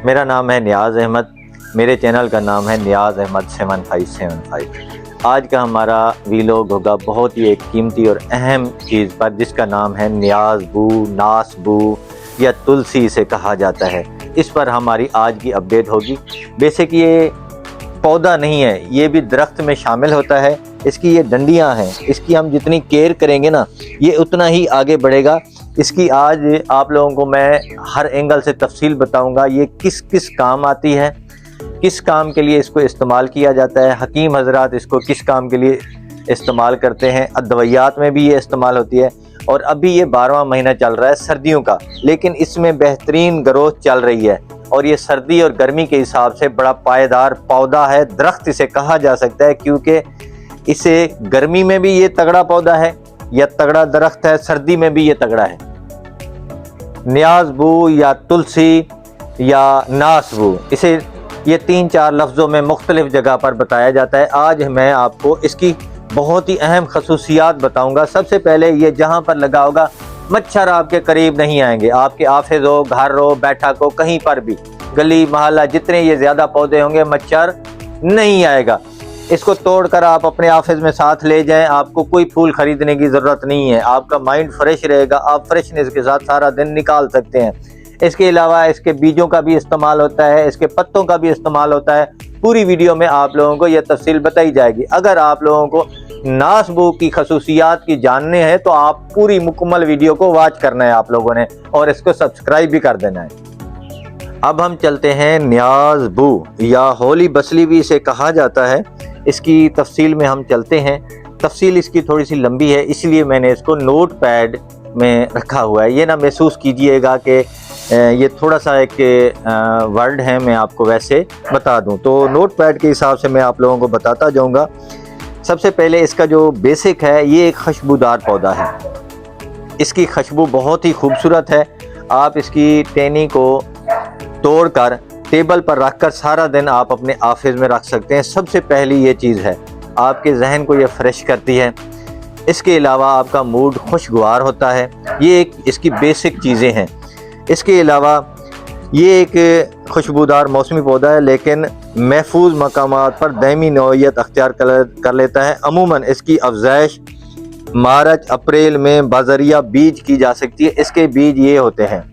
मेरा नाम है नियाज़ अहमद। मेरे चैनल का नाम है नियाज़ अहमद 7575। आज का हमारा वीलॉग होगा बहुत ही एक कीमती और अहम चीज़ पर, जिसका नाम है नियाज़ बू, नास बू या तुलसी से कहा जाता है। इस पर हमारी आज की अपडेट होगी। बेसिक ये पौधा नहीं है, ये भी दरख्त में शामिल होता है। इसकी ये डंडियां हैं, इसकी हम जितनी केयर करेंगे ना, ये उतना ही आगे बढ़ेगा। इसकी आज आप लोगों को मैं हर एंगल से तफसील बताऊंगा, ये किस किस काम आती है, किस काम के लिए इसको इस्तेमाल किया जाता है। हकीम हजरात इसको किस काम के लिए इस्तेमाल करते हैं, अदवियात में भी ये इस्तेमाल होती है। और अभी ये 12वां महीना चल रहा है सर्दियों का, लेकिन इसमें बेहतरीन ग्रोथ चल रही है और ये सर्दी और गर्मी के हिसाब से बड़ा पायदार पौधा है। दरख्त इसे कहा जा सकता है क्योंकि इसे गर्मी में भी ये तगड़ा पौधा है या तगड़ा दरख्त है, सर्दी में भी ये तगड़ा है। नियाज़ बू या तुलसी या नास बू, इसे ये 3-4 लफ्ज़ों में मुख्तलिफ जगह पर बताया जाता है। आज मैं आपको इसकी बहुत ही अहम खसूसियात बताऊंगा। सबसे पहले ये जहाँ पर लगा होगा मच्छर आपके करीब नहीं आएंगे। आपके ऑफिस हो, घर हो, बैठक हो, कहीं पर भी, गली मोहल्ला, जितने ये ज़्यादा पौधे होंगे मच्छर नहीं आएगा। इसको तोड़कर आप अपने ऑफिस में साथ ले जाएं, आपको कोई फूल खरीदने की ज़रूरत नहीं है। आपका माइंड फ्रेश रहेगा, आप फ्रेशनेस के साथ सारा दिन निकाल सकते हैं। इसके अलावा इसके बीजों का भी इस्तेमाल होता है, इसके पत्तों का भी इस्तेमाल होता है। पूरी वीडियो में आप लोगों को यह तफसील बताई जाएगी। अगर आप लोगों को नास बू की खसूसियात की जानने हैं तो आप पूरी मुकम्मल वीडियो को वॉच करना है आप लोगों ने, और इसको सब्सक्राइब भी कर देना है। अब हम चलते हैं नियाज़ बू या होली बसली भी इसे कहा जाता है। इसकी तफसील में हम चलते हैं। तफसील इसकी थोड़ी सी लंबी है, इसलिए मैंने इसको नोट पैड में रखा हुआ है। ये ना महसूस कीजिएगा कि ये थोड़ा सा एक वर्ड है, मैं आपको वैसे बता दूं तो नोट पैड के हिसाब से मैं आप लोगों को बताता जाऊंगा। सबसे पहले इसका जो बेसिक है, ये एक खुशबूदार पौधा है। इसकी खुशबू बहुत ही खूबसूरत है। आप इसकी टहनी को तोड़कर टेबल पर रखकर सारा दिन आप अपने ऑफिस में रख सकते हैं। सबसे पहली ये चीज़ है, आपके जहन को ये फ्रेश करती है। इसके अलावा आपका मूड खुशगवार होता है। ये एक इसकी बेसिक चीज़ें हैं। इसके अलावा ये एक खुशबूदार मौसमी पौधा है, लेकिन महफूज मकामात पर दायमी नौइयत अख्तियार कर लेता है। अमूमन इसकी अफजाइश मार्च अप्रैल में बाज़रिया बीज की जा सकती है। इसके बीज ये होते हैं,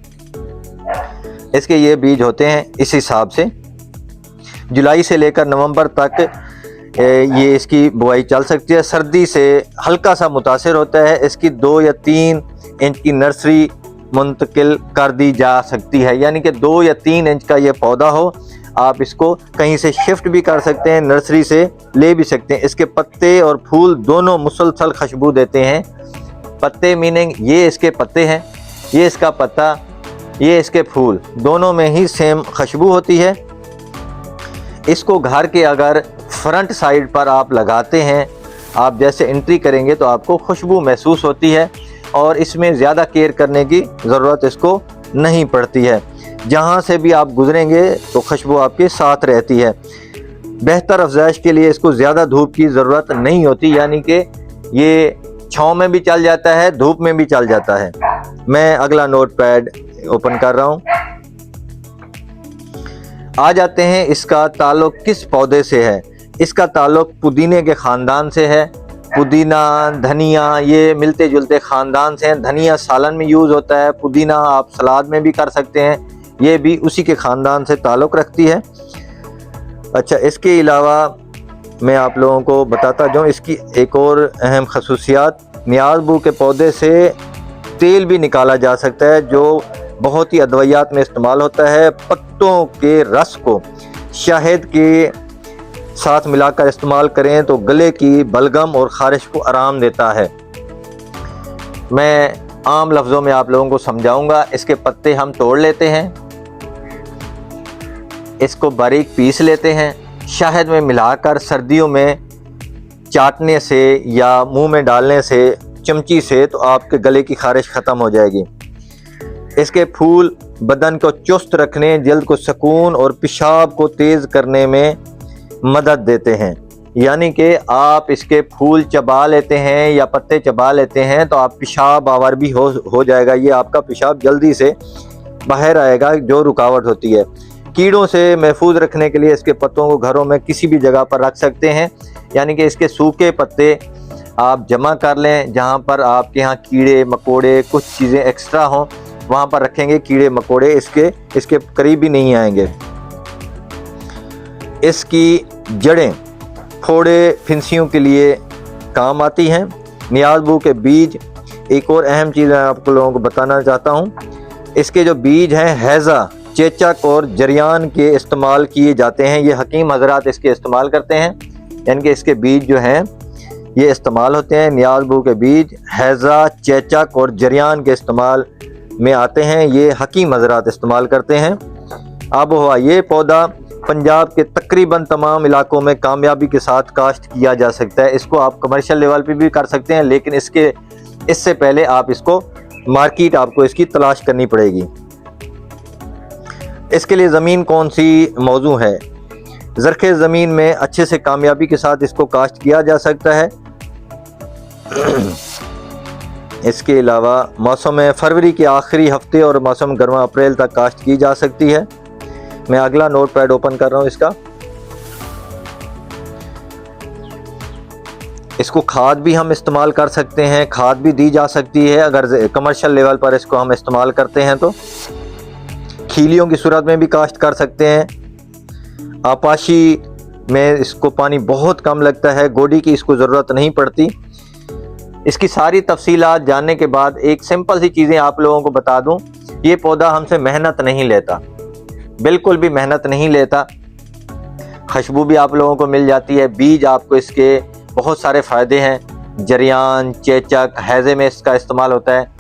इसके ये बीज होते हैं इस हिसाब से। जुलाई से लेकर नवंबर तक ये इसकी बुआई चल सकती है। सर्दी से हल्का सा मुतासिर होता है। इसकी 2 या 3 इंच की नर्सरी मुंतकिल कर दी जा सकती है, यानी कि 2 या 3 इंच का ये पौधा हो, आप इसको कहीं से शिफ्ट भी कर सकते हैं, नर्सरी से ले भी सकते हैं। इसके पत्ते और फूल दोनों मुसलसल खुशबू देते हैं। पत्ते मीनिंग ये इसके पत्ते हैं, ये इसका पत्ता, ये इसके फूल, दोनों में ही सेम खुशबू होती है। इसको घर के अगर फ्रंट साइड पर आप लगाते हैं, आप जैसे एंट्री करेंगे तो आपको खुशबू महसूस होती है और इसमें ज़्यादा केयर करने की ज़रूरत इसको नहीं पड़ती है। जहाँ से भी आप गुजरेंगे तो खुशबू आपके साथ रहती है। बेहतर अफजाइश के लिए इसको ज़्यादा धूप की ज़रूरत नहीं होती, यानी कि ये छाँव में भी चल जाता है, धूप में भी चल जाता है। मैं अगला नोट पैड ओपन कर रहा हूँ। आ जाते हैं इसका ताल्लुक किस पौधे से है। इसका ताल्लुक पुदीने के ख़ानदान से है। पुदीना, धनिया, ये मिलते जुलते ख़ानदान से हैं। धनिया सालन में यूज़ होता है, पुदीना आप सलाद में भी कर सकते हैं, ये भी उसी के ख़ानदान से ताल्लुक़ रखती है। अच्छा, इसके अलावा मैं आप लोगों को बताता जाऊँ इसकी एक और अहम खसूसियात। नियाज़ बू के पौधे से तेल भी निकाला जा सकता है, जो बहुत ही अदवियात में इस्तेमाल होता है। पत्तों के रस को शहद के साथ मिलाकर इस्तेमाल करें तो गले की बलगम और ख़ारिश को आराम देता है। मैं आम लफ्ज़ों में आप लोगों को समझाऊंगा। इसके पत्ते हम तोड़ लेते हैं, इसको बारीक पीस लेते हैं, शहद में मिलाकर सर्दियों में चाटने से या मुंह में डालने से चमची से, तो आपके गले की ख़ारिश ख़त्म हो जाएगी। इसके फूल बदन को चुस्त रखने, जल्द को सुकून और पेशाब को तेज़ करने में मदद देते हैं। यानी कि आप इसके फूल चबा लेते हैं या पत्ते चबा लेते हैं तो आप पेशाब आवर भी हो जाएगा। ये आपका पेशाब जल्दी से बाहर आएगा, जो रुकावट होती है। कीड़ों से महफूज रखने के लिए इसके पत्तों को घरों में किसी भी जगह पर रख सकते हैं, यानी कि इसके सूखे पत्ते आप जमा कर लें, जहाँ पर आपके यहाँ कीड़े मकोड़े कुछ चीज़ें एक्स्ट्रा हों वहाँ पर रखेंगे, कीड़े मकोड़े इसके करीब ही नहीं आएंगे। इसकी जड़ें फोड़े फिंसियों के लिए काम आती हैं। नियाज़बू के बीज, एक और अहम चीज़ मैं आप लोगों को बताना चाहता हूँ, इसके जो बीज हैं हैज़ा, चेचक और जरियान के इस्तेमाल किए जाते हैं। ये हकीम हजरात इसके इस्तेमाल करते हैं, यानी कि इसके बीज जो हैं ये इस्तेमाल होते हैं। नियाज़बू के बीज हैज़ा, चेचक और जरियान के इस्तेमाल में आते हैं, ये हकीम हजरात इस्तेमाल करते हैं। आबो हवा, ये पौधा पंजाब के तकरीबन तमाम इलाकों में कामयाबी के साथ काश्त किया जा सकता है। इसको आप कमर्शियल लेवल पे भी कर सकते हैं, लेकिन इससे पहले आप इसको मार्केट आपको इसकी तलाश करनी पड़ेगी। इसके लिए ज़मीन कौन सी मौजू है? ज़रख़े ज़मीन में अच्छे से कामयाबी के साथ इसको काश्त किया जा सकता है। इसके अलावा मौसम फरवरी के आखिरी हफ्ते और मौसम गर्मा अप्रैल तक काश्त की जा सकती है। मैं अगला नोट पैड ओपन कर रहा हूँ इसको खाद भी हम इस्तेमाल कर सकते हैं, खाद भी दी जा सकती है अगर कमर्शियल लेवल पर इसको हम इस्तेमाल करते हैं तो। खीलियों की सूरत में भी काश्त कर सकते हैं। आपाशी में इसको पानी बहुत कम लगता है, गोडी की इसको ज़रूरत नहीं पड़ती। इसकी सारी तफसीलात जानने के बाद एक सिंपल सी चीज़ें आप लोगों को बता दूं, ये पौधा हमसे मेहनत नहीं लेता, बिल्कुल भी मेहनत नहीं लेता। खुशबू भी आप लोगों को मिल जाती है। बीज आपको इसके बहुत सारे फ़ायदे हैं, जरियान, चेचक, हैज़े में इसका इस्तेमाल होता है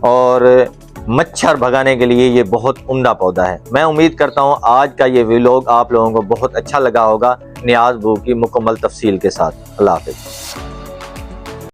और मच्छर भगाने के लिए ये बहुत उम्दा पौधा है। मैं उम्मीद करता हूँ आज का ये व्लॉग आप लोगों को बहुत अच्छा लगा होगा नियाज़बू की मुकम्मल तफसील के साथ। अल्लाह हाफ़िज़।